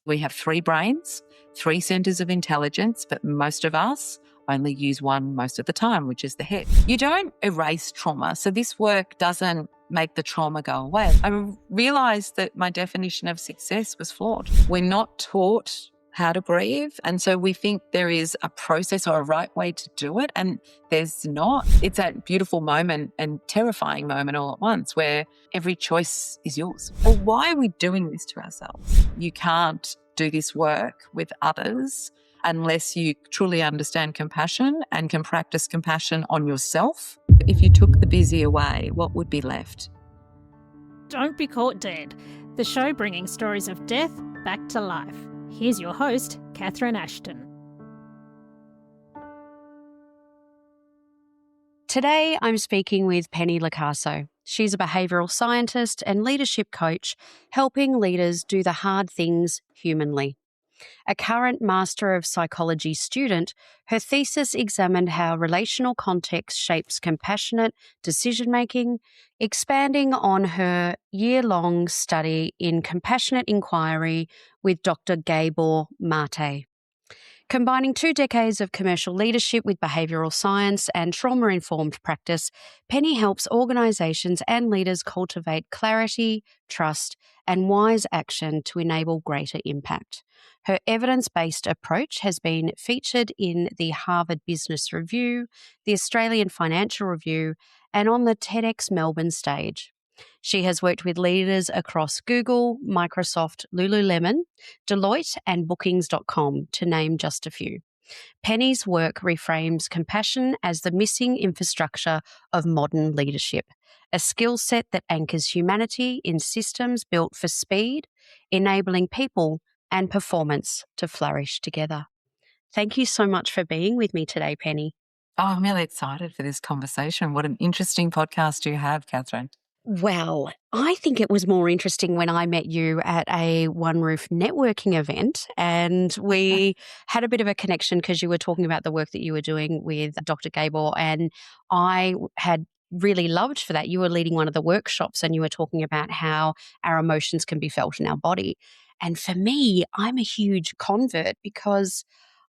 We have three brains, three centers of intelligence, but most of us only use one most of the time, which is the head. You don't erase trauma. So this work doesn't make the trauma go away. I realized that my definition of success was flawed. We're not taught how to grieve. And so we think there is a process or a right way to do it. And there's not. It's that beautiful moment and terrifying moment all at once where every choice is yours. Well, why are we doing this to ourselves? You can't do this work with others unless you truly understand compassion and can practice compassion on yourself. If you took the busy away, what would be left? Don't Be Caught Dead, the show bringing stories of death back to life. Here's your host, Catherine Ashton. Today, I'm speaking with Penny Locaso. She's a behavioural scientist and leadership coach, helping leaders do the hard things humanly. A current Master of Psychology student, her thesis examined how relational context shapes compassionate decision-making, expanding on her year-long study in compassionate inquiry with Dr. Gabor Mate. Combining 2 decades of commercial leadership with behavioural science and trauma-informed practice, Penny helps organisations and leaders cultivate clarity, trust, and wise action to enable greater impact. Her evidence-based approach has been featured in the Harvard Business Review, the Australian Financial Review, and on the TEDx Melbourne stage. She has worked with leaders across Google, Microsoft, Lululemon, Deloitte, and Bookings.com, to name just a few. Penny's work reframes compassion as the missing infrastructure of modern leadership, a skill set that anchors humanity in systems built for speed, enabling people and performance to flourish together. Thank you so much for being with me today, Penny. Oh, I'm really excited for this conversation. What an interesting podcast you have, Catherine. Well, I think it was more interesting when I met you at a One Roof networking event, and we had a bit of a connection because you were talking about the work that you were doing with Dr. Gabor, and I had really loved for that. You were leading one of the workshops and you were talking about how our emotions can be felt in our body. And for me, I'm a huge convert because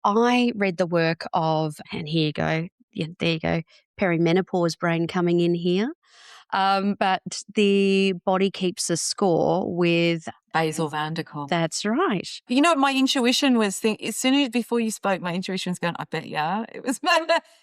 I read the work of, and here you go, yeah, there you go, perimenopause brain coming in here. But the body keeps a score with Basil van der Kolk. That's right. You know, my intuition was as soon as before you spoke, my intuition was going, I bet it was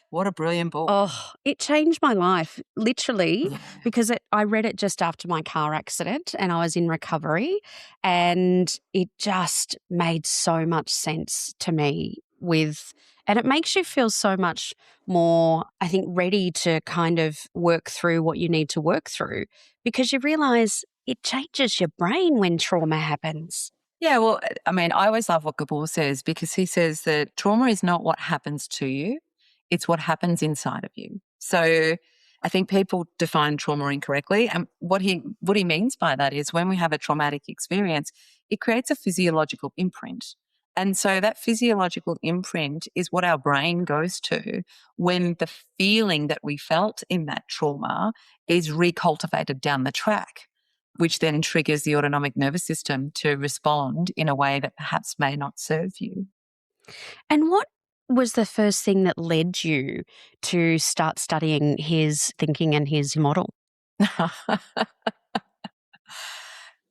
what a brilliant book. Oh, it changed my life, literally, Yeah. because I read it just after my car accident and I was in recovery, and it just made so much sense to me and it makes you feel so much more, I think, ready to kind of work through what you need to work through, because you realise it changes your brain when trauma happens. Yeah, well, I mean, I always love what Gabor says, because he says that trauma is not what happens to you, it's what happens inside of you. So I think people define trauma incorrectly. And what he means by that is when we have a traumatic experience, it creates a physiological imprint. And so that physiological imprint is what our brain goes to when the feeling that we felt in that trauma is recultivated down the track, which then triggers the autonomic nervous system to respond in a way that perhaps may not serve you. And what was the first thing that led you to start studying his thinking and his model?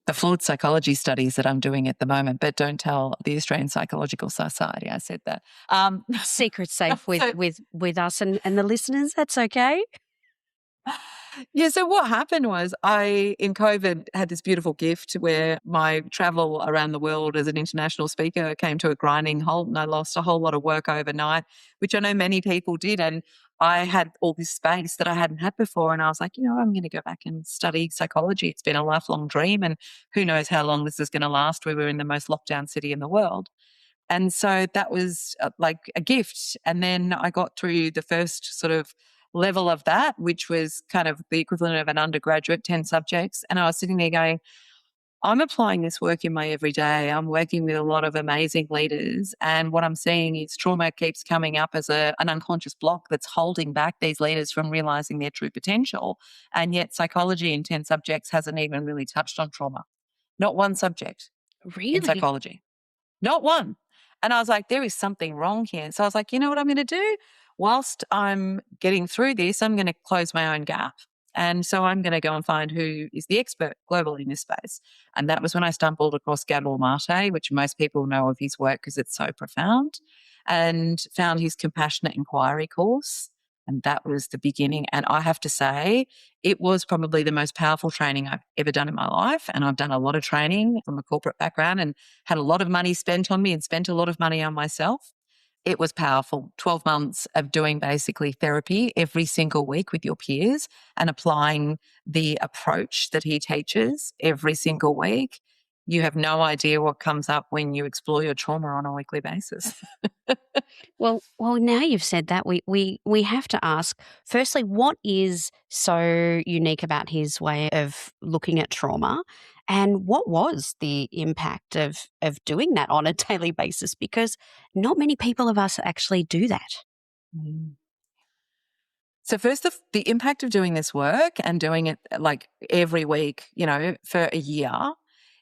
The flawed psychology studies that I'm doing at the moment, but don't tell the Australian Psychological Society I said that. Secret safe with us and the listeners, that's okay. Yeah, so what happened was I, in COVID, had this beautiful gift where my travel around the world as an international speaker came to a grinding halt, and I lost a whole lot of work overnight, which I know many people did. And I had all this space that I hadn't had before. And I was like, I'm going to go back and study psychology. It's been a lifelong dream, and who knows how long this is going to last. We were in the most locked down city in the world. And so that was like a gift. And then I got through the first sort of level of that, which was kind of the equivalent of an undergraduate, 10 subjects. And I was sitting there going, I'm applying this work in my everyday. I'm working with a lot of amazing leaders. And what I'm seeing is trauma keeps coming up as an unconscious block that's holding back these leaders from realizing their true potential. And yet psychology in 10 subjects hasn't even really touched on trauma. Not one subject Really? in psychology. Not one. And I was like, there is something wrong here. So I was like, you know what I'm going to do? Whilst I'm getting through this, I'm going to close my own gap. And so I'm going to go and find who is the expert globally in this space. And that was when I stumbled across Gabor Mate, which most people know of his work because it's so profound, and found his compassionate inquiry course. And that was the beginning. And I have to say, it was probably the most powerful training I've ever done in my life. And I've done a lot of training from a corporate background and had a lot of money spent on me and spent a lot of money on myself. It was powerful. 12 months of doing basically therapy every single week with your peers and applying the approach that he teaches every single week. You have no idea what comes up when you explore your trauma on a weekly basis. Well, now you've said that, we have to ask, firstly, what is so unique about his way of looking at trauma? And what was the impact of doing that on a daily basis? Because not many people of us actually do that. Mm. So first, the impact of doing this work and doing it like every week, for a year,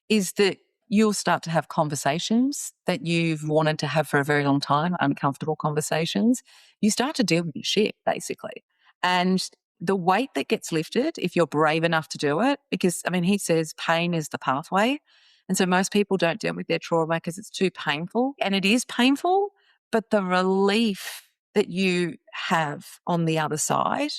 is that you'll start to have conversations that you've wanted to have for a very long time, uncomfortable conversations. You start to deal with your shit, basically. And the weight that gets lifted, if you're brave enough to do it, because, he says pain is the pathway. And so most people don't deal with their trauma because it's too painful. And it is painful, but the relief that you have on the other side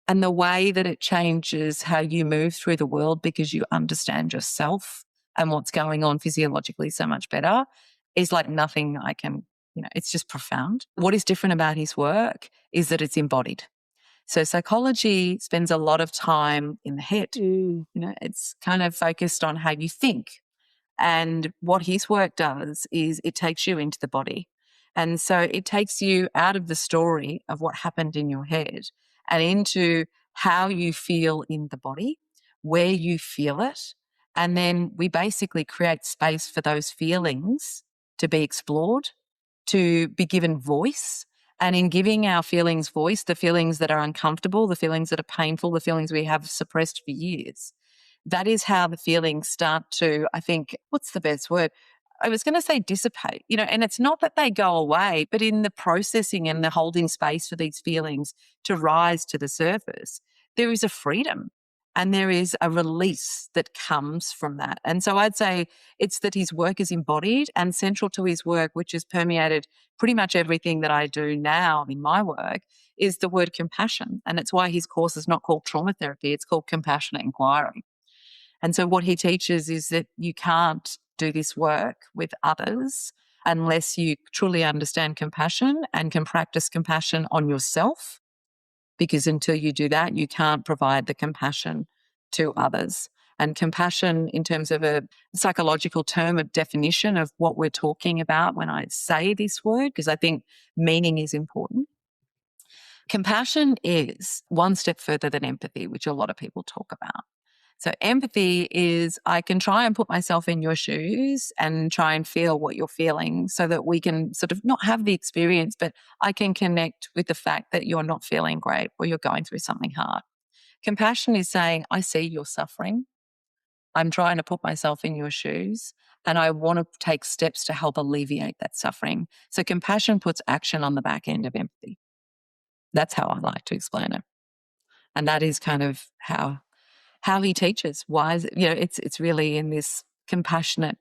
and the way that it changes how you move through the world because you understand yourself and what's going on physiologically so much better is like nothing I can, it's just profound. What is different about his work is that it's embodied. So psychology spends a lot of time in the head. It's kind of focused on how you think. And what his work does is it takes you into the body. And so it takes you out of the story of what happened in your head and into how you feel in the body, where you feel it. And then we basically create space for those feelings to be explored, to be given voice. And in giving our feelings voice, the feelings that are uncomfortable, the feelings that are painful, the feelings we have suppressed for years, that is how the feelings start to, I think, what's the best word? I was going to say dissipate, and it's not that they go away, but in the processing and the holding space for these feelings to rise to the surface, there is a freedom and there is a release that comes from that. And so I'd say it's that his work is embodied, and central to his work, which has permeated pretty much everything that I do now in my work, is the word compassion. And it's why his course is not called trauma therapy, it's called compassionate inquiry. And so what he teaches is that you can't do this work with others unless you truly understand compassion and can practice compassion on yourself, because until you do that, you can't provide the compassion to others. And compassion, in terms of a psychological term of definition of what we're talking about when I say this word, because I think meaning is important. Compassion is one step further than empathy, which a lot of people talk about. So empathy is I can try and put myself in your shoes and try and feel what you're feeling so that we can sort of not have the experience, but I can connect with the fact that you're not feeling great or you're going through something hard. Compassion is saying, I see your suffering. I'm trying to put myself in your shoes and I want to take steps to help alleviate that suffering. So compassion puts action on the back end of empathy. That's how I like to explain it. And that is kind of how he teaches. Why is it, it's really in this compassionate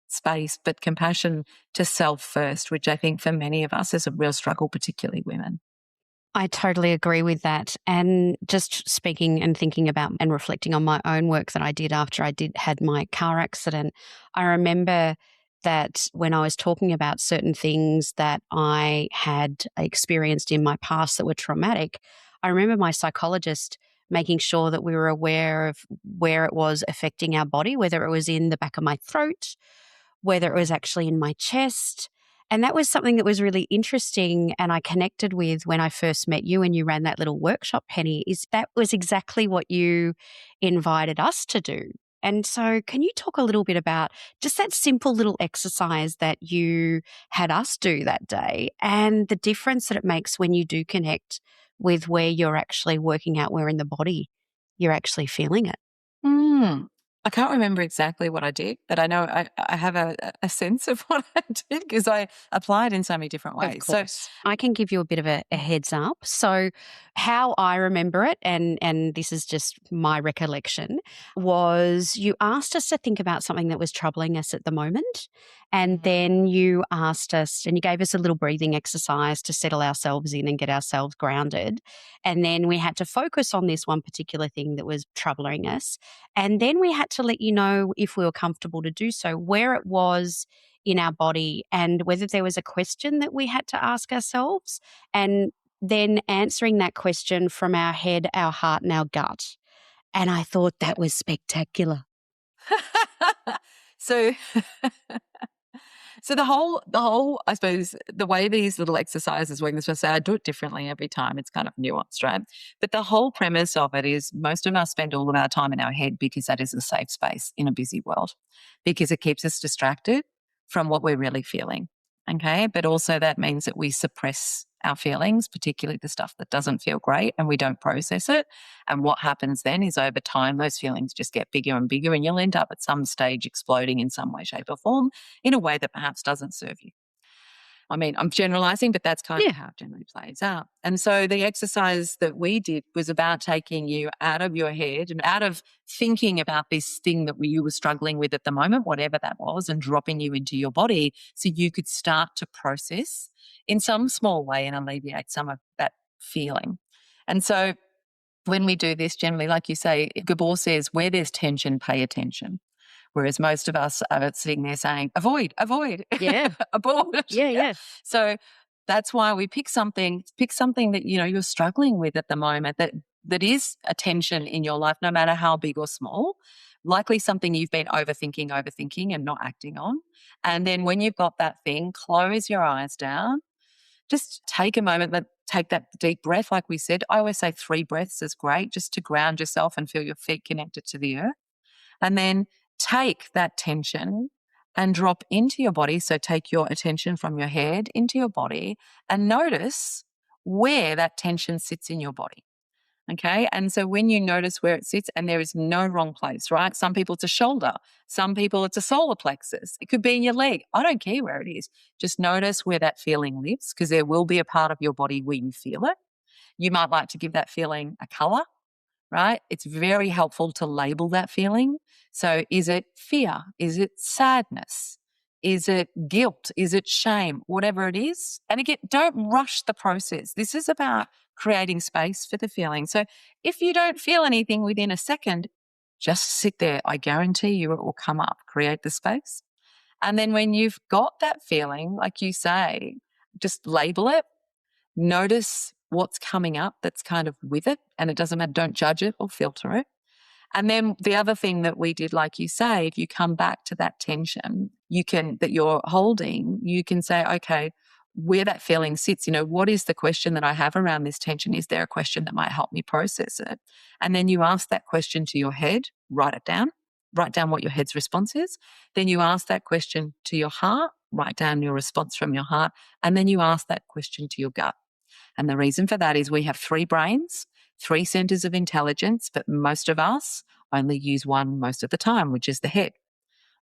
space, but compassion to self first, which I think for many of us is a real struggle, particularly women. I totally agree with that. And just speaking and thinking about and reflecting on my own work that I did after I had my car accident, I remember that when I was talking about certain things that I had experienced in my past that were traumatic, I remember my psychologist making sure that we were aware of where it was affecting our body, whether it was in the back of my throat, whether it was actually in my chest. And that was something that was really interesting and I connected with when I first met you and you ran that little workshop, Penny, is that was exactly what you invited us to do. And so can you talk a little bit about just that simple little exercise that you had us do that day and the difference that it makes when you do connect with where you're actually working out where in the body you're actually feeling it? Mm. I can't remember exactly what I did, but I know I have a sense of what I did because I applied in so many different Of ways. So, course. I can give you a bit of a heads up. So, how I remember it, and this is just my recollection, was you asked us to think about something that was troubling us at the moment. And Mhm. then you asked us, and you gave us a little breathing exercise to settle ourselves in and get ourselves grounded. And then we had to focus on this one particular thing that was troubling us. And then we had to let you know if we were comfortable to do so, where it was in our body and whether there was a question that we had to ask ourselves, and then answering that question from our head, our heart, and our gut. And I thought Yeah. that was spectacular. So So the whole, I suppose, the way these little exercises work, this I say I do it differently every time. It's kind of nuanced, right? But the whole premise of it is most of us spend all of our time in our head because that is a safe space in a busy world, because it keeps us distracted from what we're really feeling. Okay. But also that means that we suppress our feelings, particularly the stuff that doesn't feel great, and we don't process it. And what happens then is over time, those feelings just get bigger and bigger, and you'll end up at some stage exploding in some way, shape, or form in a way that perhaps doesn't serve you. I mean, I'm generalizing, but that's kind of Yeah. how it generally plays out. And so the exercise that we did was about taking you out of your head and out of thinking about this thing that you were struggling with at the moment, whatever that was, and dropping you into your body so you could start to process in some small way and alleviate some of that feeling. And so when we do this, generally, like you say, Gabor says, where there's tension, pay attention. Whereas most of us are sitting there saying, avoid, avoid, Yeah. abort. Yeah. Yeah. Yeah. So that's why we pick something that, you're struggling with at the moment that is a tension in your life, no matter how big or small, likely something you've been overthinking and not acting on. And then when you've got that thing, close your eyes down, just take a moment, take that deep breath. Like we said, I always say 3 breaths is great just to ground yourself and feel your feet connected to the earth. And then take that tension and drop into your body. So take your attention from your head into your body and notice where that tension sits in your body. Okay. And so when you notice where it sits, and there is no wrong place, right? Some people it's a shoulder, some people it's a solar plexus, it could be in your leg. I don't care where it is. Just notice where that feeling lives, because there will be a part of your body where you feel it. You might like to give that feeling a color, right? It's very helpful to label that feeling. So is it fear? Is it sadness? Is it guilt? Is it shame? Whatever it is. And again, don't rush the process. This is about creating space for the feeling. So if you don't feel anything within a second, just sit there. I guarantee you it will come up. Create the space. And then when you've got that feeling, like you say, just label it. Notice what's coming up that's kind of with it. And it doesn't matter, don't judge it or filter it. And then the other thing that we did, like you say, if you come back to that tension, that you're holding, you can say, okay, where that feeling sits, what is the question that I have around this tension? Is there a question that might help me process it? And then you ask that question to your head, write down what your head's response is. Then you ask that question to your heart, write down your response from your heart. And then you ask that question to your gut. And the reason for that is we have 3 brains, 3 centers of intelligence, but most of us only use one most of the time, which is the head.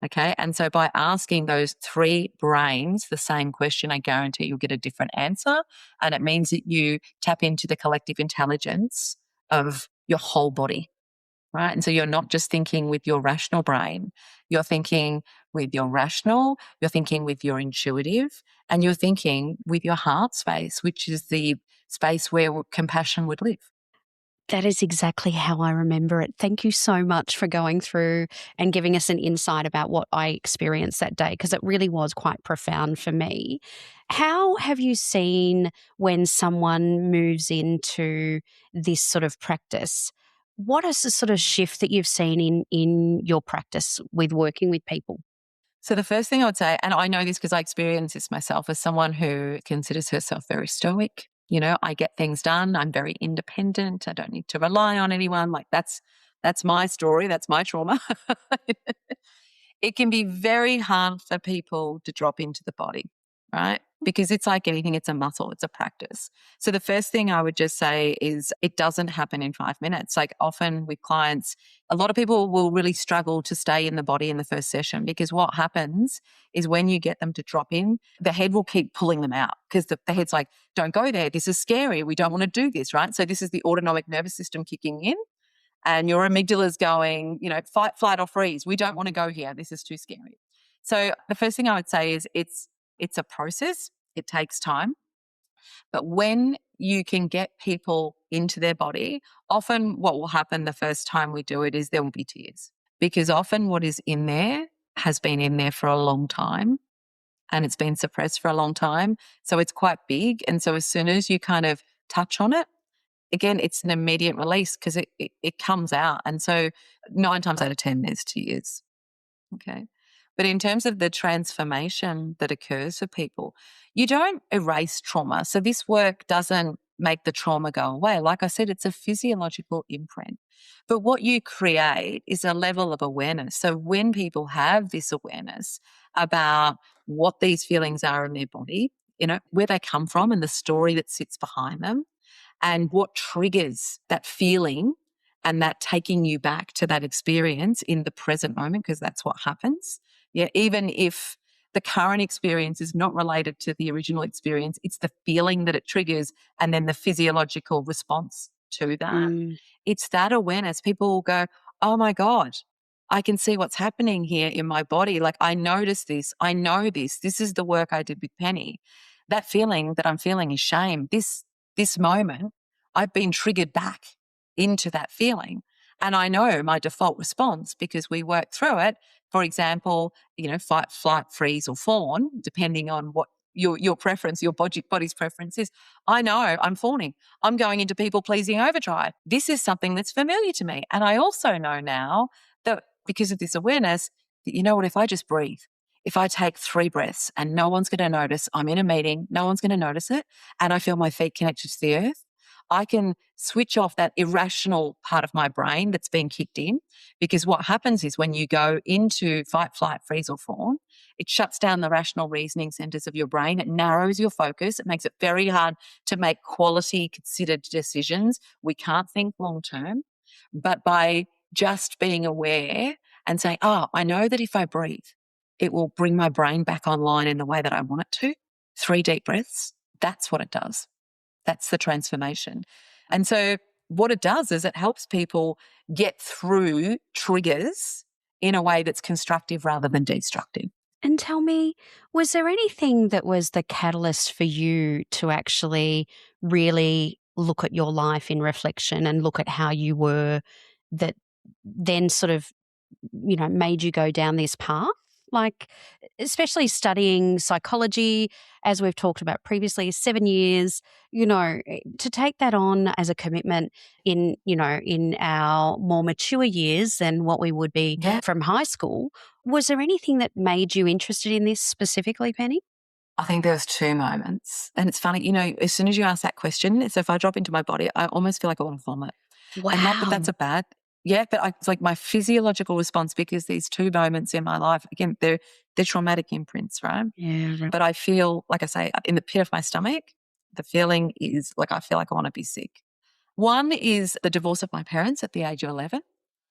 Okay. And so by asking those 3 brains the same question, I guarantee you'll get a different answer. And it means that you tap into the collective intelligence of your whole body. Right. And so you're not just thinking with your rational brain, you're thinking with your rational, you're thinking with your intuitive, and you're thinking with your heart space, which is the space where compassion would live. That is exactly how I remember it. Thank you so much for going through and giving us an insight about what I experienced that day, because it really was quite profound for me. How have you seen when someone moves into this sort of practice? What is the sort of shift that you've seen in your practice with working with people? So the first thing I would say, and I know this because I experience this myself as someone who considers herself very stoic. I get things done. I'm very independent. I don't need to rely on anyone. Like that's my story. That's my trauma. It can be very hard for people to drop into the body, right? Because it's like anything, it's a muscle, it's a practice. So the first thing I would just say is it doesn't happen in 5 minutes. Like often with clients, a lot of people will really struggle to stay in the body in the first session because what happens is when you get them to drop in, the head will keep pulling them out because the head's like, don't go there. This is scary. We don't want to do this, right? So this is the autonomic nervous system kicking in and your amygdala's going, fight, flight or freeze. We don't want to go here. This is too scary. So the first thing I would say is it's a process. It takes time. But when you can get people into their body, often what will happen the first time we do it is there will be tears because often what is in there has been in there for a long time and it's been suppressed for a long time. So it's quite big. And so as soon as you kind of touch on it, again, it's an immediate release because it comes out. And so 9 times out of 10, there's tears. Okay. But in terms of the transformation that occurs for people, you don't erase trauma. So this work doesn't make the trauma go away. Like I said, it's a physiological imprint. But what you create is a level of awareness. So when people have this awareness about what these feelings are in their body, where they come from and the story that sits behind them, and what triggers that feeling and that taking you back to that experience in the present moment, because that's what happens. Yeah, even if the current experience is not related to the original experience, it's the feeling that it triggers and then the physiological response to that. It's that awareness. People will go, oh my God, I can see what's happening here in my body. Like I notice this, I know this. This is the work I did with Penny. That feeling that I'm feeling is shame. This moment, I've been triggered back into that feeling. And I know my default response because we work through it. For example, fight, flight, freeze, or fawn, depending on what your preference, your body's preference is. I know I'm fawning. I'm going into people-pleasing overdrive. This is something that's familiar to me. And I also know now that because of this awareness, that if I just breathe, if I take 3 breaths and no one's going to notice, I'm in a meeting, no one's going to notice it, and I feel my feet connected to the earth, I can switch off that irrational part of my brain that's been kicked in, because what happens is when you go into fight, flight, freeze or fawn, it shuts down the rational reasoning centers of your brain. It narrows your focus. It makes it very hard to make quality considered decisions. We can't think long term, but by just being aware and saying, oh, I know that if I breathe, it will bring my brain back online in the way that I want it to. 3 deep breaths. That's what it does. That's the transformation. And so what it does is it helps people get through triggers in a way that's constructive rather than destructive. And tell me, was there anything that was the catalyst for you to actually really look at your life in reflection and look at how you were that then sort of, made you go down this path? Like, especially studying psychology, as we've talked about previously, 7 years, to take that on as a commitment in our more mature years than what we would be from high school. Was there anything that made you interested in this specifically, Penny? I think there was 2 moments. And it's funny, as soon as you ask that question, so if I drop into my body, I almost feel like I want to vomit. Wow. And not that that's a bad, but it's like my physiological response, because these 2 moments in my life, again, they're traumatic imprints, right? Yeah. Right. But I feel, like I say, in the pit of my stomach, the feeling is like I feel like I want to be sick. One is the divorce of my parents at the age of 11.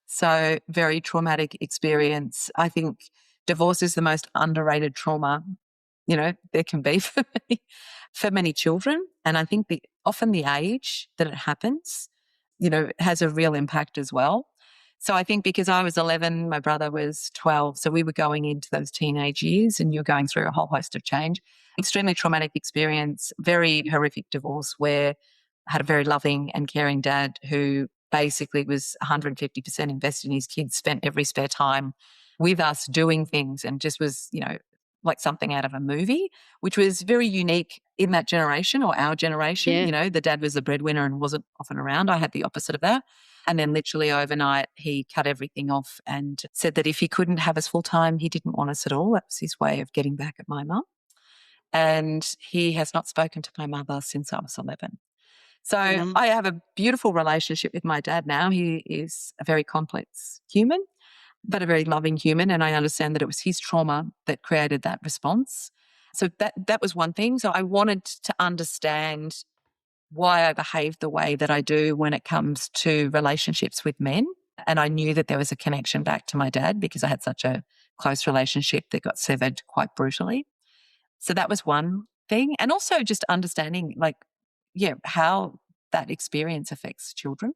So very traumatic experience. I think divorce is the most underrated trauma, there can be for many children. And I think often the age that it happens, has a real impact as well. So I think because I was 11, my brother was 12, so we were going into those teenage years and you're going through a whole host of change. Extremely traumatic experience, very horrific divorce where I had a very loving and caring dad who basically was 150% invested in his kids, spent every spare time with us doing things, and just was, like something out of a movie, which was very unique in that generation or our generation. Yeah. The dad was the breadwinner and wasn't often around. I had the opposite of that. And then literally overnight, he cut everything off and said that if he couldn't have us full time, he didn't want us at all. That was his way of getting back at my mum. And he has not spoken to my mother since I was 11. So I have a beautiful relationship with my dad now. He is a very complex human, but a very loving human. And I understand that it was his trauma that created that response. So that was one thing. So I wanted to understand why I behave the way that I do when it comes to relationships with men. And I knew that there was a connection back to my dad because I had such a close relationship that got severed quite brutally. So that was one thing. And also just understanding, like, how that experience affects children.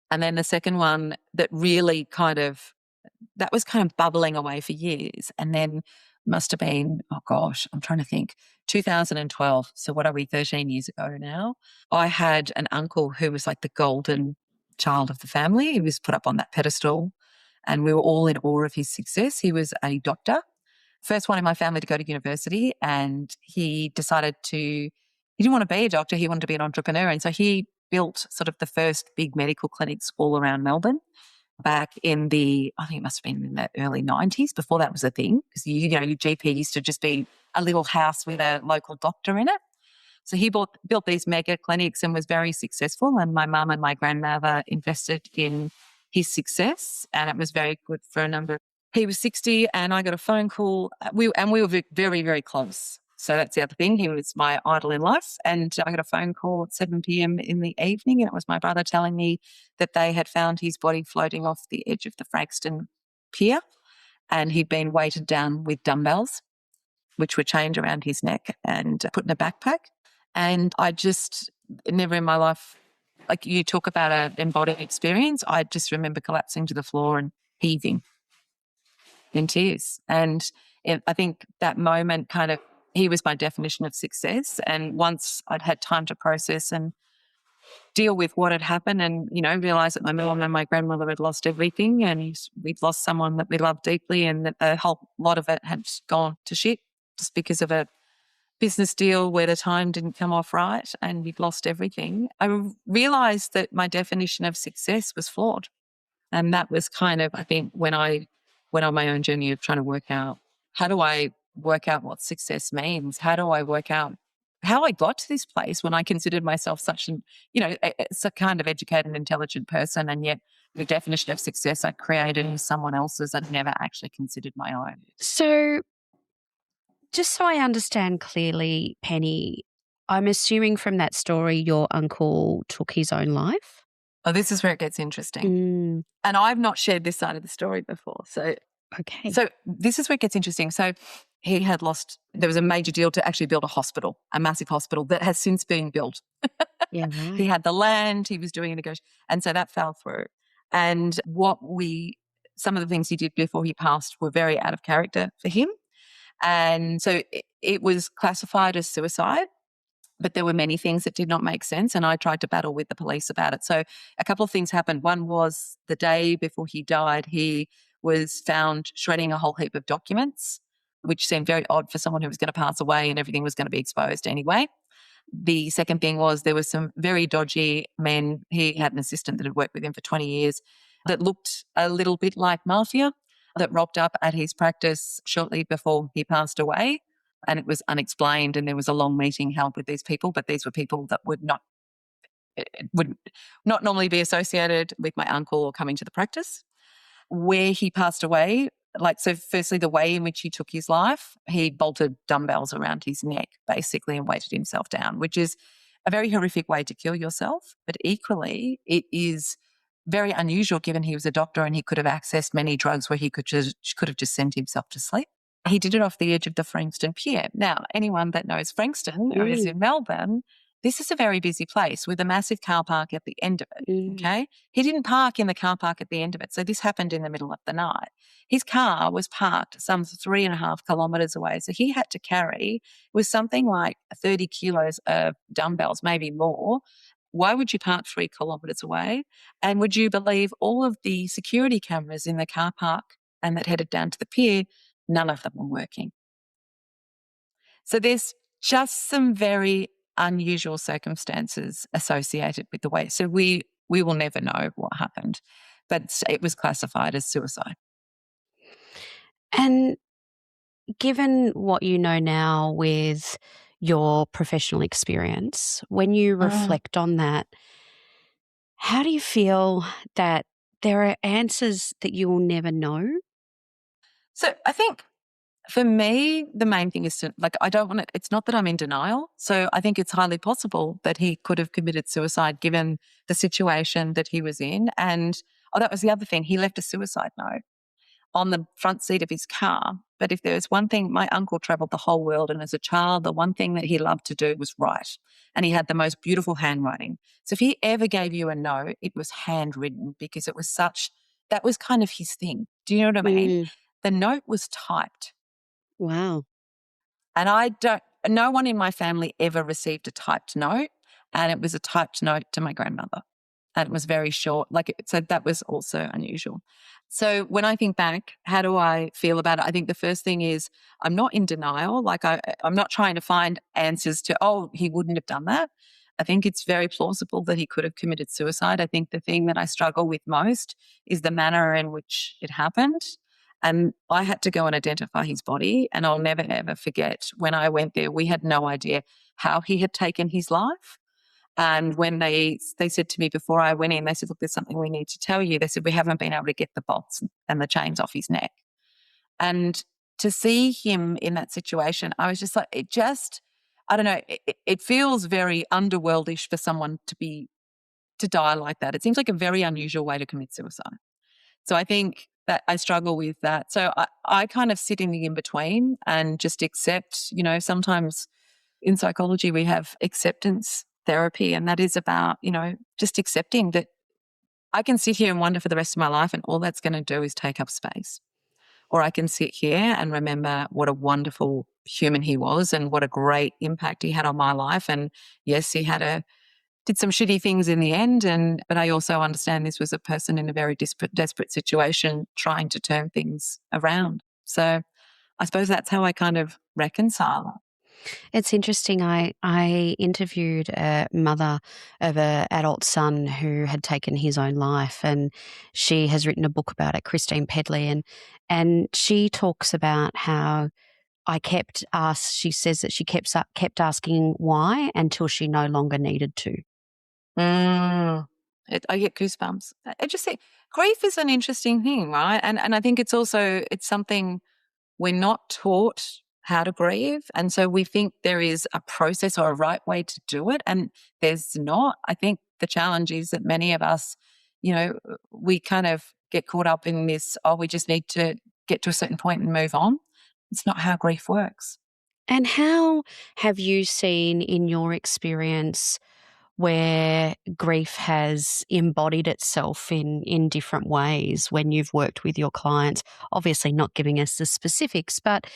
And then the second one that really that was kind of bubbling away for years. And then must have been, oh gosh, I'm trying to think, 2012. So what are we, 13 years ago now? I had an uncle who was like the golden child of the family. He was put up on that pedestal and we were all in awe of his success. He was a doctor, first one in my family to go to university, and he didn't want to be a doctor, he wanted to be an entrepreneur. And so he built sort of the first big medical clinics all around Melbourne back in I think it must have been in the early 90s, before that was a thing, because your GP used to just be a little house with a local doctor in it. So he built these mega clinics and was very successful. And my mum and my grandmother invested in his success, and it was very good for a number. He was 60 and I got a phone call. We were very, very close. So that's the other thing. He was my idol in life. And I got a phone call at 7 p.m. in the evening, and it was my brother telling me that they had found his body floating off the edge of the Frankston pier, and he'd been weighted down with dumbbells, which were chained around his neck and put in a backpack. And I just never in my life, like you talk about an embodied experience, I just remember collapsing to the floor and heaving in tears. And I think that moment he was my definition of success. And once I'd had time to process and deal with what had happened and, realize that my mum and my grandmother had lost everything and we'd lost someone that we loved deeply, and that a whole lot of it had gone to shit just because of a business deal where the time didn't come off right and we'd lost everything, I realized that my definition of success was flawed. And that was I think, when I went on my own journey of trying to work out, how do I work out what success means? How do I work out how I got to this place when I considered myself such a kind of educated, intelligent person, and yet the definition of success I created is someone else's. I'd never actually considered my own. So, just so I understand clearly, Penny, I'm assuming from that story your uncle took his own life? Oh, this is where it gets interesting. And I've not shared this side of the story before. So this is where it gets interesting. So he had there was a major deal to actually build a massive hospital that has since been built. Yeah, right. He had the land, he was doing a negotiation, and so that fell through. And some of the things he did before he passed were very out of character for him. And so it was classified as suicide. But there were many things that did not make sense, and I tried to battle with the police about it. So a couple of things happened. One was the day before he died, he was found shredding a whole heap of documents, which seemed very odd for someone who was going to pass away and everything was going to be exposed anyway. The second thing was there were some very dodgy men. He had an assistant that had worked with him for 20 years that looked a little bit like mafia, that rocked up at his practice shortly before he passed away. And it was unexplained, and there was a long meeting held with these people, but these were people that would not normally be associated with my uncle or coming to the practice. Where he passed away, firstly, the way in which he took his life, he bolted dumbbells around his neck, basically, and weighted himself down, which is a very horrific way to kill yourself. But equally, it is very unusual given he was a doctor and he could have accessed many drugs where he could have just sent himself to sleep. He did it off the edge of the Frankston Pier. Now, anyone that knows Frankston or is in Melbourne, this is a very busy place with a massive car park at the end of it, okay? He didn't park in the car park at the end of it, so this happened in the middle of the night. His car was parked some 3.5 kilometres away, so he had to carry, with something like 30 kilos of dumbbells, maybe more. Why would you park 3 kilometres away? And would you believe all of the security cameras in the car park and that headed down to the pier, none of them were working. So there's just some very unusual circumstances associated with the way. So we will never know what happened, but it was classified as suicide. And given what you know now with your professional experience, when you reflect on that, how do you feel that there are answers that you will never know? So I think For me, the main thing is to, like, I don't want to, it's not that I'm in denial. So I think it's highly possible that he could have committed suicide given the situation that he was in. And, oh, that was the other thing. He left a suicide note on the front seat of his car. But if there was one thing, my uncle traveled the whole world. And as a child, the one thing that he loved to do was write. And he had the most beautiful handwriting. So if he ever gave you a note, it was handwritten because it was such, that was kind of his thing. Do you know what I mean? Mm, The note was typed. wow. And no one in my family ever received a typed note. And it was a typed note to my grandmother. And it was very short. So that was also unusual. So when I think back, how do I feel about it? I think the first thing is I'm not in denial. I'm not trying to find answers to, oh, he wouldn't have done that. I think it's very plausible that he could have committed suicide. I think the thing that I struggle with most is the manner in which it happened. And I had to go and identify his body. And I'll never, ever forget when I went there, we had no idea how he had taken his life. And when they said to me before I went in, they said, look, there's something we need to tell you. They said, we haven't been able to get the bolts and the chains off his neck. And to see him in that situation, I was just like, I don't know, it feels very underworldish for someone to die like that. It seems like a very unusual way to commit suicide. So I think that I struggle with that. So I kind of sit in the in-between and just accept, sometimes in psychology we have acceptance therapy, and that is about, just accepting that I can sit here and wonder for the rest of my life and all that's going to do is take up space. Or I can sit here and remember what a wonderful human he was and what a great impact he had on my life. And yes, he did some shitty things in the end. But I also understand this was a person in a very desperate situation trying to turn things around. So I suppose that's how I kind of reconcile it. It's interesting. I interviewed a mother of an adult son who had taken his own life, and she has written a book about it, Christine Pedley, and she talks about how she says that she kept asking why until she no longer needed to. I get goosebumps. I just say grief is an interesting thing, right? And I think it's something we're not taught how to grieve. And so we think there is a process or a right way to do it. And there's not. I think the challenge is that many of us, we kind of get caught up in this, oh, we just need to get to a certain point and move on. It's not how grief works. And how have you seen in your experience where grief has embodied itself in different ways when you've worked with your clients? Obviously not giving us the specifics, but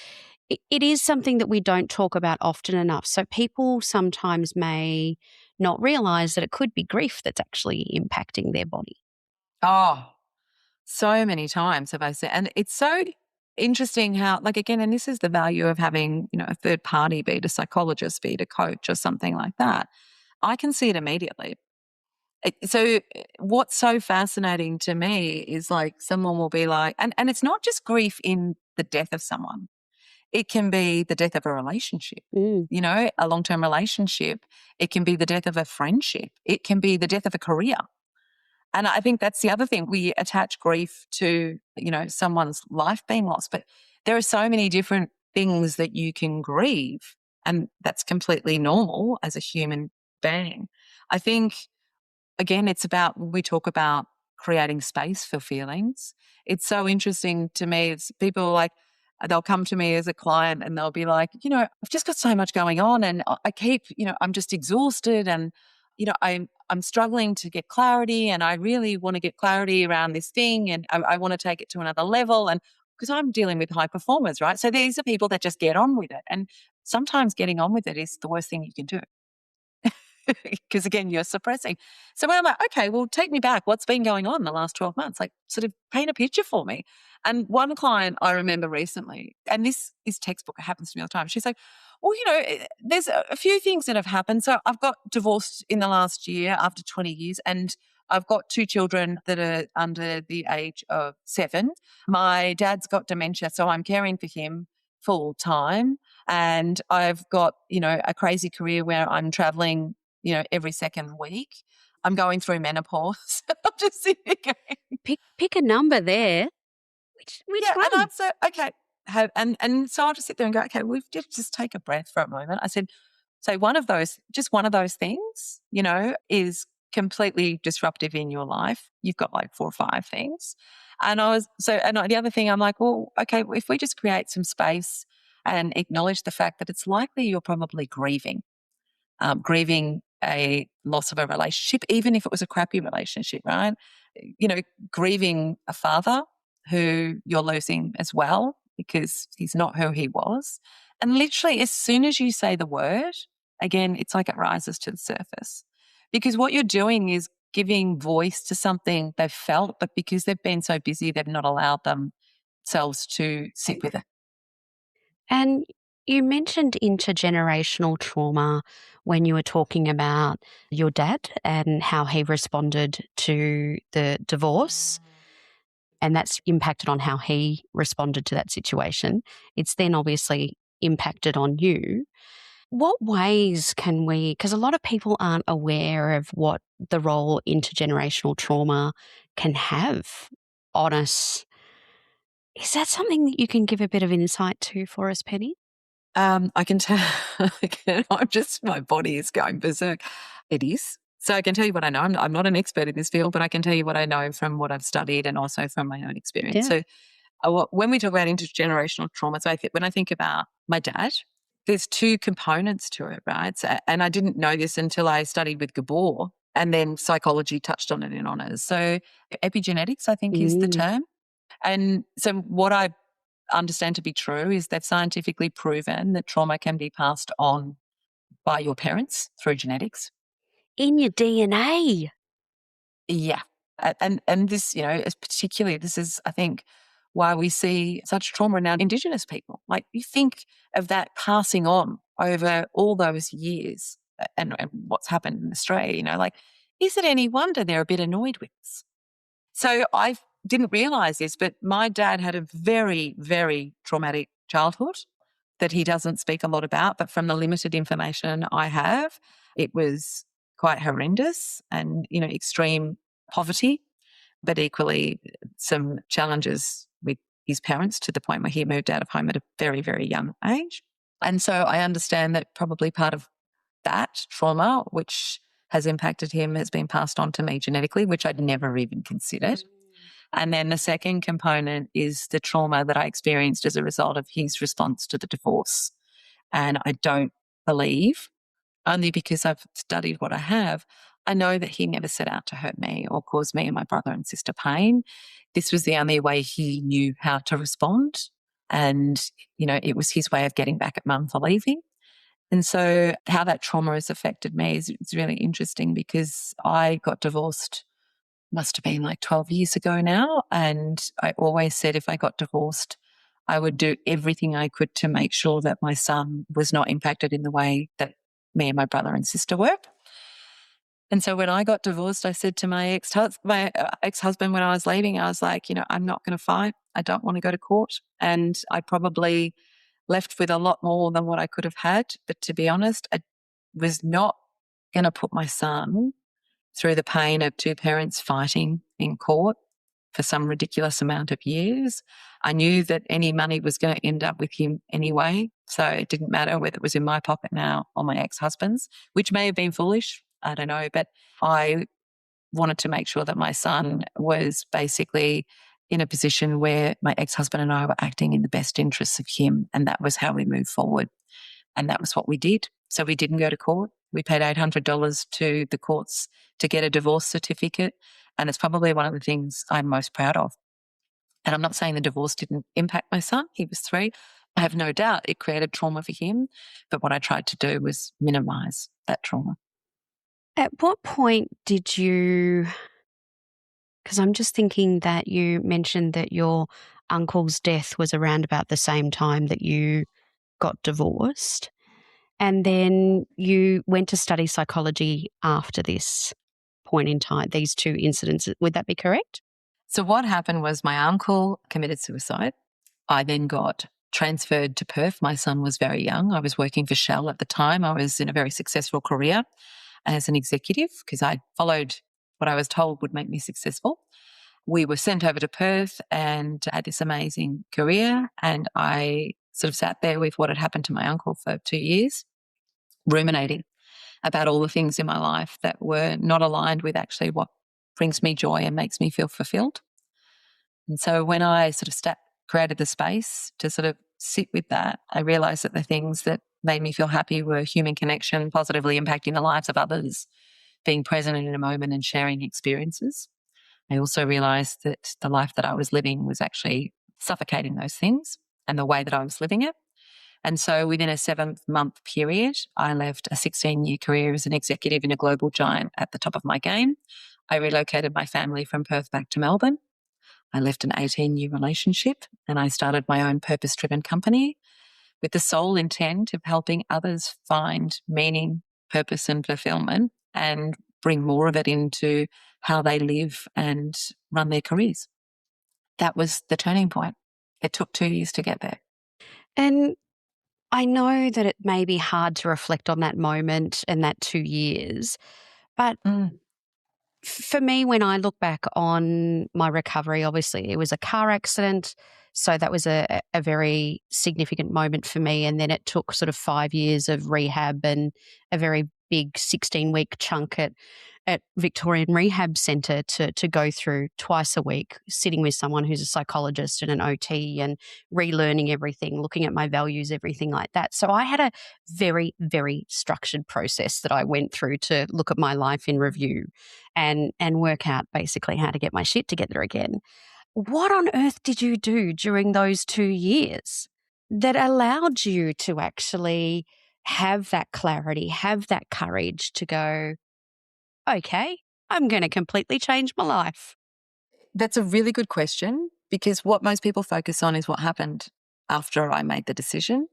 it is something that we don't talk about often enough. So people sometimes may not realise that it could be grief that's actually impacting their body. Oh, so many times have I said, and it's so interesting how, again, and this is the value of having, a third party, be it a psychologist, be it a coach or something like that. I can see it immediately. So what's so fascinating to me is someone will be like, and it's not just grief in the death of someone. It can be the death of a relationship, a long-term relationship. It can be the death of a friendship. It can be the death of a career. And I think that's the other thing. We attach grief to, someone's life being lost, but there are so many different things that you can grieve, and that's completely normal as a human being. I think, again, it's about, when we talk about creating space for feelings, it's so interesting to me. It's people they'll come to me as a client and they'll be like, I've just got so much going on and I keep, I'm just exhausted and, I'm struggling to get clarity and I really want to get clarity around this thing and I want to take it to another level. And because I'm dealing with high performers, right? So these are people that just get on with it. And sometimes getting on with it is the worst thing you can do. Because again, you're suppressing. So when I'm like, okay, well, take me back. What's been going on the last 12 months? Sort of paint a picture for me. And one client I remember recently, and this is textbook, it happens to me all the time. She's like, well, there's a few things that have happened. So I've got divorced in the last year after 20 years, and I've got 2 children that are under the age of 7. My dad's got dementia, so I'm caring for him full time. And I've got, a crazy career where I'm traveling every second week. I'm going through menopause. I'm just sitting there going, Pick a number there. Which yeah, one? and I'm so, okay, and so I'll just sit there and go, okay, we've just take a breath for a moment. I said, so just one of those things, is completely disruptive in your life. You've got like 4 or 5 things. And the other thing I'm like, well, okay, if we just create some space and acknowledge the fact that it's likely you're probably grieving a loss of a relationship, even if it was a crappy relationship, right? Grieving a father who you're losing as well because he's not who he was. And literally, as soon as you say the word, again, it's like it rises to the surface. Because what you're doing is giving voice to something they've felt, but because they've been so busy, they've not allowed themselves to sit with it. And you mentioned intergenerational trauma when you were talking about your dad and how he responded to the divorce, and that's impacted on how he responded to that situation. It's then obviously impacted on you. What ways can we, because a lot of people aren't aware of what the role intergenerational trauma can have on us. Is that something that you can give a bit of insight to for us, Penny? I can tell. My body is going berserk. It is. So I can tell you what I know. I'm not an expert in this field, but I can tell you what I know from what I've studied and also from my own experience. Yeah. So when we talk about intergenerational trauma, when I think about my dad, there's 2 components to it, right? So, and I didn't know this until I studied with Gabor, and then psychology touched on it in honours. So epigenetics, I think, is the Mm. term. And so what I understand to be true is they've scientifically proven that trauma can be passed on by your parents through genetics. In your DNA. Yeah. And this, particularly, this is, I think, why we see such trauma in our Indigenous people. Like, you think of that passing on over all those years and what's happened in Australia, is it any wonder they're a bit annoyed with us? So I didn't realize this, but my dad had a very, very traumatic childhood that he doesn't speak a lot about. But from the limited information I have, it was quite horrendous and, extreme poverty, but equally some challenges with his parents to the point where he moved out of home at a very, very young age. And so I understand that probably part of that trauma, which has impacted him, has been passed on to me genetically, which I'd never even considered. And then the second component is the trauma that I experienced as a result of his response to the divorce. And I don't believe, only because I've studied what I have, I know that he never set out to hurt me or cause me and my brother and sister pain. This was the only way he knew how to respond. And, it was his way of getting back at mum for leaving. And so how that trauma has affected me is really interesting because I got divorced, must have been like 12 years ago now. And I always said if I got divorced, I would do everything I could to make sure that my son was not impacted in the way that me and my brother and sister were. And so when I got divorced, I said to my ex-husband when I was leaving, I was like, I'm not going to fight. I don't want to go to court. And I probably left with a lot more than what I could have had. But to be honest, I was not going to put my son through the pain of 2 parents fighting in court for some ridiculous amount of years. I knew that any money was going to end up with him anyway. So it didn't matter whether it was in my pocket now or my ex-husband's, which may have been foolish. I don't know. But I wanted to make sure that my son was basically in a position where my ex-husband and I were acting in the best interests of him. And that was how we moved forward. And that was what we did. So we didn't go to court. We paid $800 to the courts to get a divorce certificate. And it's probably one of the things I'm most proud of. And I'm not saying the divorce didn't impact my son. He was 3. I have no doubt it created trauma for him. But what I tried to do was minimize that trauma. At what point did you, because I'm just thinking that you mentioned that your uncle's death was around about the same time that you got divorced, and then you went to study psychology after this point in time, these 2 incidents. Would that be correct? So what happened was my uncle committed suicide. I then got transferred to Perth. My son was very young. I was working for Shell at the time. I was in a very successful career as an executive because I followed what I was told would make me successful. we were sent over to Perth and had this amazing career. And I sort of sat there with what had happened to my uncle for 2 years, ruminating about all the things in my life that were not aligned with actually what brings me joy and makes me feel fulfilled. And so when I sort of created the space to sort of sit with that, I realized that the things that made me feel happy were human connection, positively impacting the lives of others, being present in a moment and sharing experiences. I also realized that the life that I was living was actually suffocating those things and the way that I was living it. And so within a 7-month period, I left a 16-year career as an executive in a global giant at the top of my game. I relocated my family from Perth back to Melbourne. I left an 18-year relationship and I started my own purpose-driven company with the sole intent of helping others find meaning, purpose and fulfillment and bring more of it into how they live and run their careers. That was the turning point. It took 2 years to get there. And I know that it may be hard to reflect on that moment and that 2 years, but for me, when I look back on my recovery, obviously it was a car accident. So that was a very significant moment for me. And then it took sort of 5 years of rehab and a very big 16-week chunk at Victorian Rehab Centre to go through twice a week, sitting with someone who's a psychologist and an OT and relearning everything, looking at my values, everything like that. So I had a very, very structured process that I went through to look at my life in review and work out basically how to get my shit together again. What on earth did you do during those 2 years that allowed you to actually have that clarity, have that courage to go, okay, I'm going to completely change my life? That's a really good question because what most people focus on is what happened after I made the decision.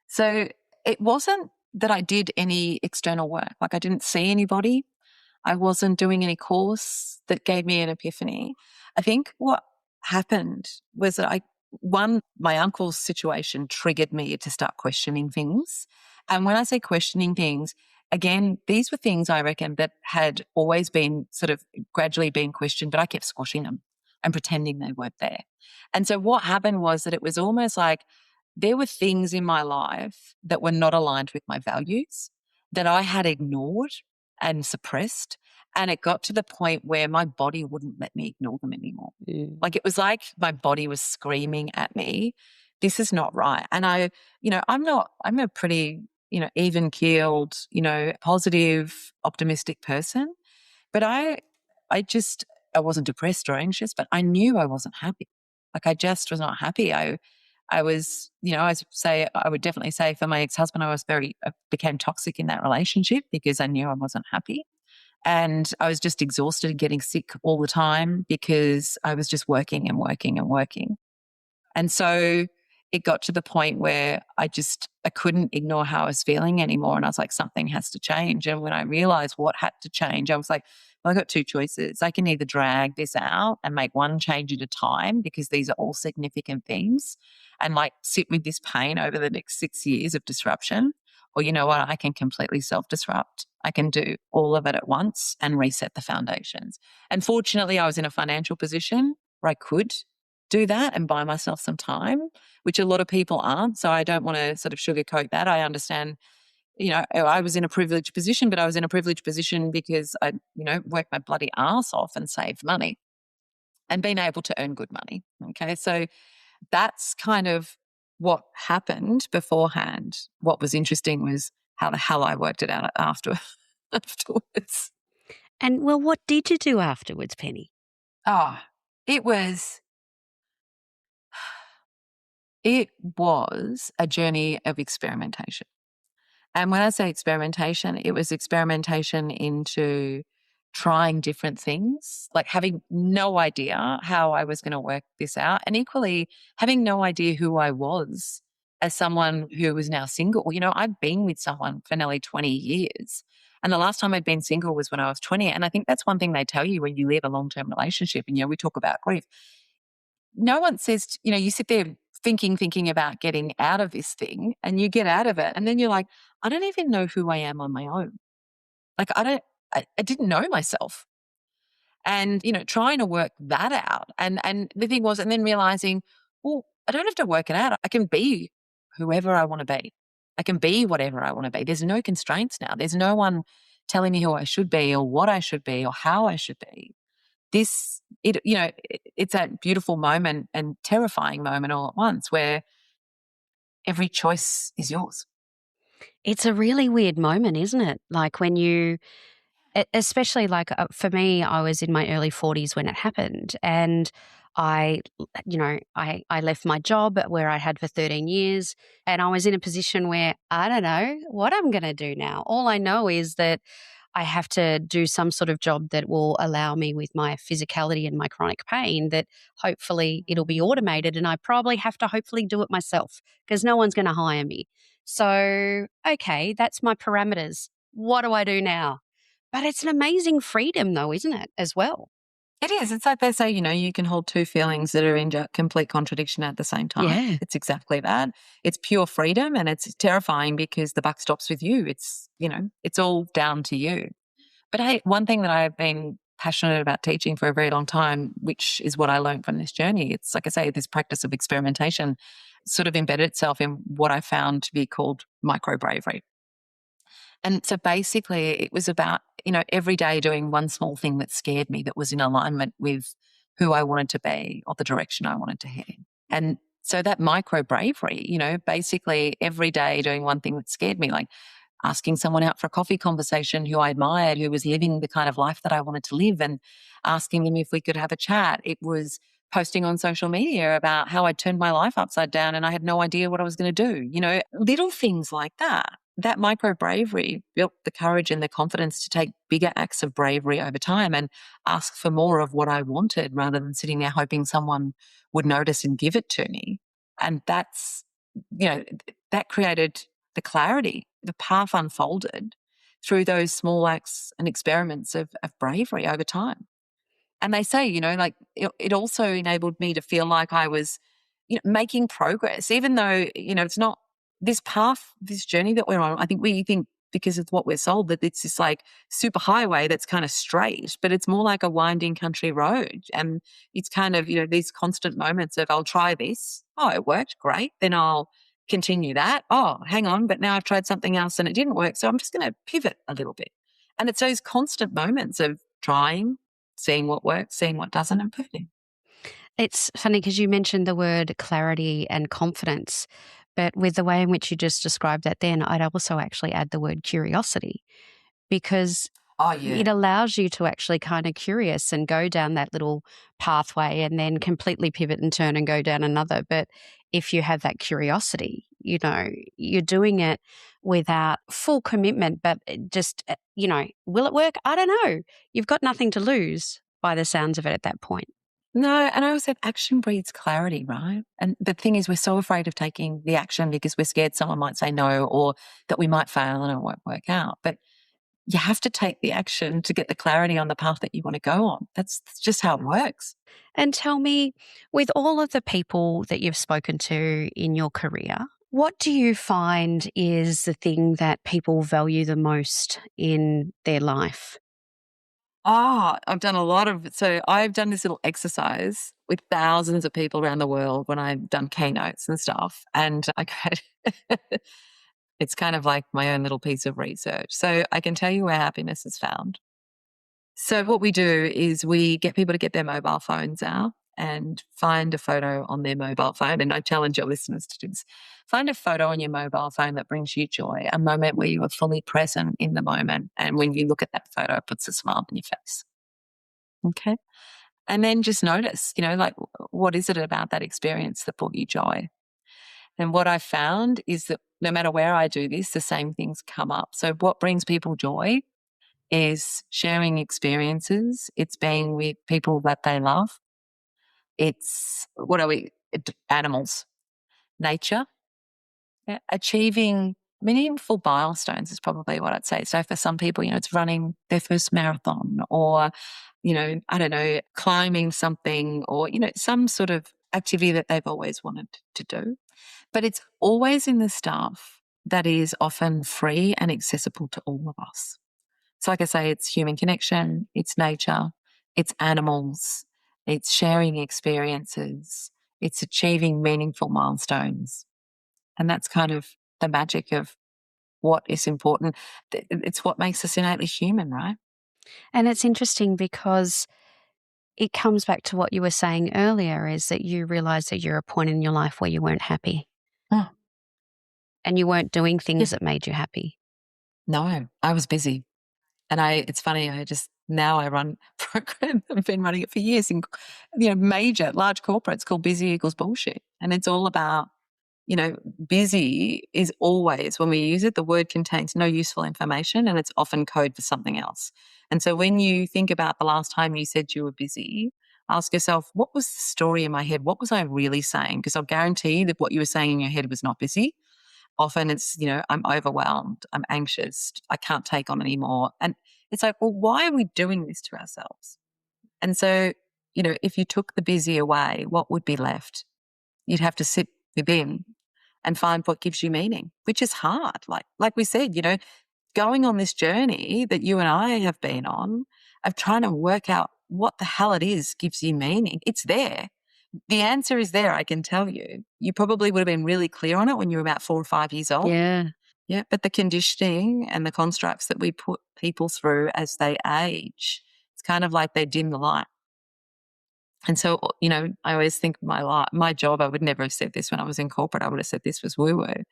So it wasn't that I did any external work. Like I didn't see anybody. I wasn't doing any course that gave me an epiphany. I think what happened was that my uncle's situation triggered me to start questioning things. And when I say questioning things, again, these were things I reckon that had always been sort of gradually being questioned, but I kept squashing them and pretending they weren't there. And so what happened was that it was almost like there were things in my life that were not aligned with my values that I had ignored and suppressed. And it got to the point where my body wouldn't let me ignore them anymore. Like it was like my body was screaming at me, this is not right. And I'm a pretty, even keeled, positive, optimistic person. But I wasn't depressed or anxious, but I knew I wasn't happy. Like I just was not happy. I was, I would definitely say for my ex-husband, I became toxic in that relationship because I knew I wasn't happy. And I was just exhausted and getting sick all the time because I was just working and working and working. And so it got to the point where I couldn't ignore how I was feeling anymore. And I was like, something has to change. And when I realized what had to change, I was like, well, I got two choices. I can either drag this out and make one change at a time because these are all significant things and like sit with this pain over the next 6 years of disruption. Or you know what? I can completely self-disrupt. I can do all of it at once and reset the foundations. And fortunately, I was in a financial position where I could do that and buy myself some time, which a lot of people aren't. So I don't want to sort of sugarcoat that. I understand, I was in a privileged position, but I was in a privileged position because I, worked my bloody ass off and saved money and been able to earn good money. Okay. So that's kind of what happened beforehand. What was interesting was how the hell I worked it out afterwards. And well, what did you do afterwards, Penny? Oh, it was a journey of experimentation. And when I say experimentation, it was experimentation into trying different things, like having no idea how I was going to work this out. And equally, having no idea who I was as someone who was now single. I'd been with someone for nearly 20 years. And the last time I'd been single was when I was 20. And I think that's one thing they tell you when you leave a long-term relationship. And, we talk about grief. No one says, you sit there thinking about getting out of this thing and you get out of it. And then you're like, I don't even know who I am on my own. Like I didn't know myself. and, trying to work that out. And the thing was, and then realizing, well, I don't have to work it out. I can be whoever I want to be. I can be whatever I want to be. There's no constraints now. There's no one telling me who I should be or what I should be or how I should be. It's that beautiful moment and terrifying moment all at once where every choice is yours. It's a really weird moment, isn't it? Like when especially like for me, I was in my early 40s when it happened, and I, I left my job where I had for 13 years, and I was in a position where I don't know what I'm going to do now. All I know is that I have to do some sort of job that will allow me with my physicality and my chronic pain, that hopefully it'll be automated, and I probably have to hopefully do it myself because no one's going to hire me. So, okay, that's my parameters. What do I do now? But it's an amazing freedom though, isn't it, as well? It is. It's like they say, you can hold two feelings that are in complete contradiction at the same time. Yeah. It's exactly that. It's pure freedom, and it's terrifying because the buck stops with you. It's all down to you. But hey, one thing that I've been passionate about teaching for a very long time, which is what I learned from this journey, it's like I say, this practice of experimentation sort of embedded itself in what I found to be called micro bravery. And so basically it was about, every day doing one small thing that scared me, that was in alignment with who I wanted to be or the direction I wanted to head. And so that micro bravery, basically every day doing one thing that scared me, like asking someone out for a coffee conversation who I admired, who was living the kind of life that I wanted to live, and asking them if we could have a chat. It was posting on social media about how I turned my life upside down and I had no idea what I was going to do. Little things like that. That micro bravery built the courage and the confidence to take bigger acts of bravery over time and ask for more of what I wanted, rather than sitting there hoping someone would notice and give it to me. And that created the clarity. The path unfolded through those small acts and experiments of bravery over time. And they say, like it also enabled me to feel like I was, making progress, even though, it's not this path, this journey that we're on. I think we think, because of what we're sold, that it's this like super highway that's kind of straight, but it's more like a winding country road. And it's kind of, these constant moments of, I'll try this. Oh, it worked. Great. Then I'll continue that. Oh, hang on. But now I've tried something else and it didn't work. So I'm just going to pivot a little bit. And it's those constant moments of trying, seeing what works, seeing what doesn't, and pivoting. It's funny because you mentioned the word clarity and confidence, but with the way in which you just described that, then I'd also actually add the word curiosity, because Oh, yeah. it allows you to actually kind of curious and go down that little pathway and then completely pivot and turn and go down another. But if you have that curiosity, you're doing it without full commitment, but just, will it work? I don't know. You've got nothing to lose by the sounds of it at that point. No, and I always said action breeds clarity, right? And the thing is, we're so afraid of taking the action because we're scared someone might say no, or that we might fail and it won't work out. But you have to take the action to get the clarity on the path that you want to go on. That's just how it works. And tell me, with all of the people that you've spoken to in your career, what do you find is the thing that people value the most in their life? I've done a lot of, so I've done this little exercise with thousands of people around the world when I've done keynotes and stuff. And it's kind of like my own little piece of research. So I can tell you where happiness is found. So what we do is we get people to get their mobile phones out and find a photo on their mobile phone. And I challenge your listeners to do this. Find a photo on your mobile phone that brings you joy, a moment where you are fully present in the moment. And when you look at that photo, it puts a smile on your face. Okay. And then just notice, like, what is it about that experience that brought you joy? And what I found is that no matter where I do this, the same things come up. So what brings people joy is sharing experiences. It's being with people that they love. It's, animals, nature, achieving meaningful milestones is probably what I'd say. So for some people, it's running their first marathon, or, I don't know, climbing something, or, some sort of activity that they've always wanted to do. But it's always in the stuff that is often free and accessible to all of us. So like I say, it's human connection, it's nature, it's animals, it's sharing experiences, it's achieving meaningful milestones. And that's kind of the magic of what is important. It's what makes us innately human, right? And it's interesting because it comes back to what you were saying earlier, is that you realized that you're at a point in your life where you weren't happy Oh, and you weren't doing yeah. things that made you happy. No, I was busy. And it's funny, now I run program. I've been running it for years in, major, large corporates called busy equals bullshit. And it's all about, busy is always, when we use it, the word contains no useful information and it's often code for something else. And so when you think about the last time you said you were busy, ask yourself, what was the story in my head? What was I really saying? Because I'll guarantee that what you were saying in your head was not busy. Often it's, I'm overwhelmed, I'm anxious, I can't take on anymore. And it's like, well, why are we doing this to ourselves? And so, if you took the busy away, what would be left? You'd have to sit within and find what gives you meaning, which is hard. Like we said, going on this journey that you and I have been on of trying to work out what the hell it is gives you meaning. It's there. The answer is there, I can tell you. You probably would have been really clear on it when you were about 4 or 5 years old. Yeah. Yeah, but the conditioning and the constructs that we put people through as they age, it's kind of like they dim the light. And so, I always think my job, I would never have said this when I was in corporate. I would have said this was woo-woo.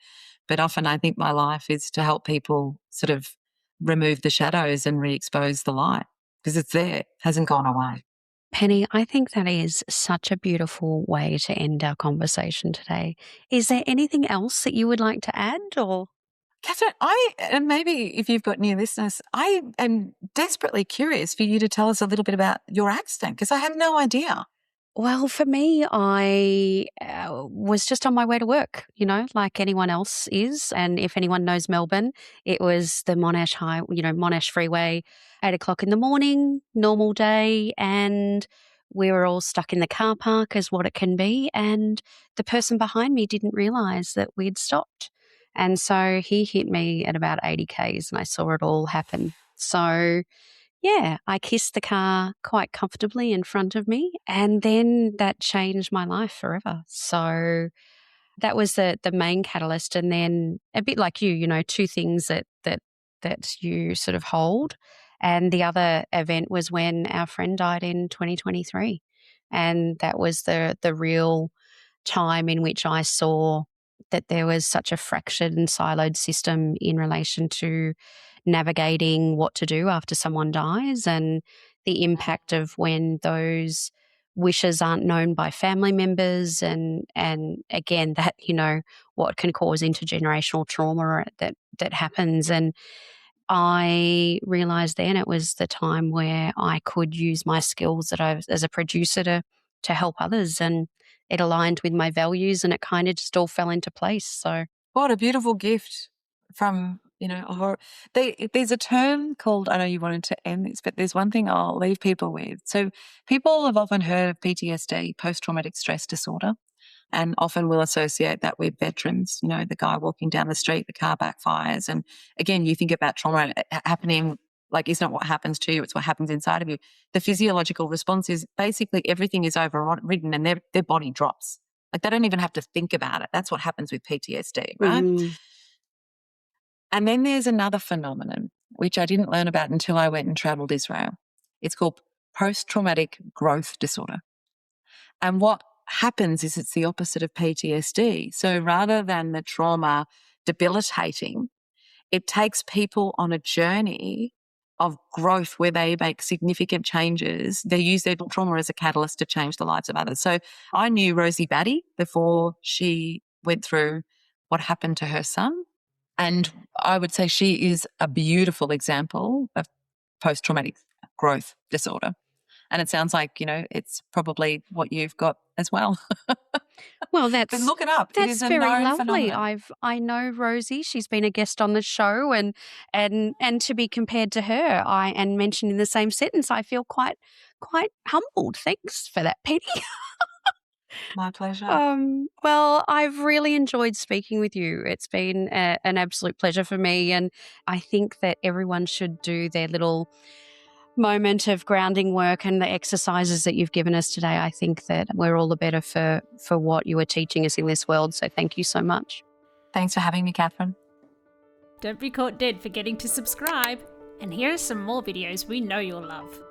But often I think my life is to help people sort of remove the shadows and re-expose the light because it's there, it hasn't gone away. Penny, I think that is such a beautiful way to end our conversation today. Is there anything else that you would like to add, or? Catherine, and maybe if you've got new listeners, I am desperately curious for you to tell us a little bit about your accident because I had no idea. Well, for me, I was just on my way to work, like anyone else is. And if anyone knows Melbourne, it was the Monash Freeway, 8 o'clock in the morning, normal day. And we were all stuck in the car park as what it can be. And the person behind me didn't realize that we'd stopped. And so he hit me at about 80 Ks and I saw it all happen. So yeah, I kissed the car quite comfortably in front of me, and then that changed my life forever. So that was the main catalyst, and then a bit like you, two things that you sort of hold. And the other event was when our friend died in 2023, and that was the real time in which I saw that there was such a fractured and siloed system in relation to navigating what to do after someone dies, and the impact of when those wishes aren't known by family members, and again that what can cause intergenerational trauma that happens. And I realized then it was the time where I could use my skills that I as a producer to help others, and it aligned with my values, and it kind of just all fell into place. So What a beautiful gift from, a horror. There's a term called, I know you wanted to end this, but there's one thing I'll leave people with. So people have often heard of PTSD, post-traumatic stress disorder, and often will associate that with veterans, the guy walking down the street, the car backfires. And again, you think about trauma happening, like it's not what happens to you, it's what happens inside of you. The physiological response is basically everything is overridden and their body drops. Like they don't even have to think about it. That's what happens with PTSD, right? And then there's another phenomenon, which I didn't learn about until I went and traveled Israel. It's called post-traumatic growth disorder. And what happens is it's the opposite of PTSD. So rather than the trauma debilitating, it takes people on a journey of growth where they make significant changes. They use their trauma as a catalyst to change the lives of others. So I knew Rosie Batty before she went through what happened to her son. And I would say she is a beautiful example of post-traumatic growth disorder. And it sounds like, it's probably what you've got as well. Well, But look it up. It is a very known lovely. phenomenon. I know Rosie. She's been a guest on the show, and to be compared to her, and mentioned in the same sentence, I feel quite humbled. Thanks for that, Penny. My pleasure. Well, I've really enjoyed speaking with you. It's been an absolute pleasure for me, and I think that everyone should do their little moment of grounding work and the exercises that you've given us today. I think that we're all the better for what you are teaching us in this world. So thank you so much. Thanks for having me, Catherine. Don't be caught dead forgetting to subscribe. And here are some more videos we know you'll love.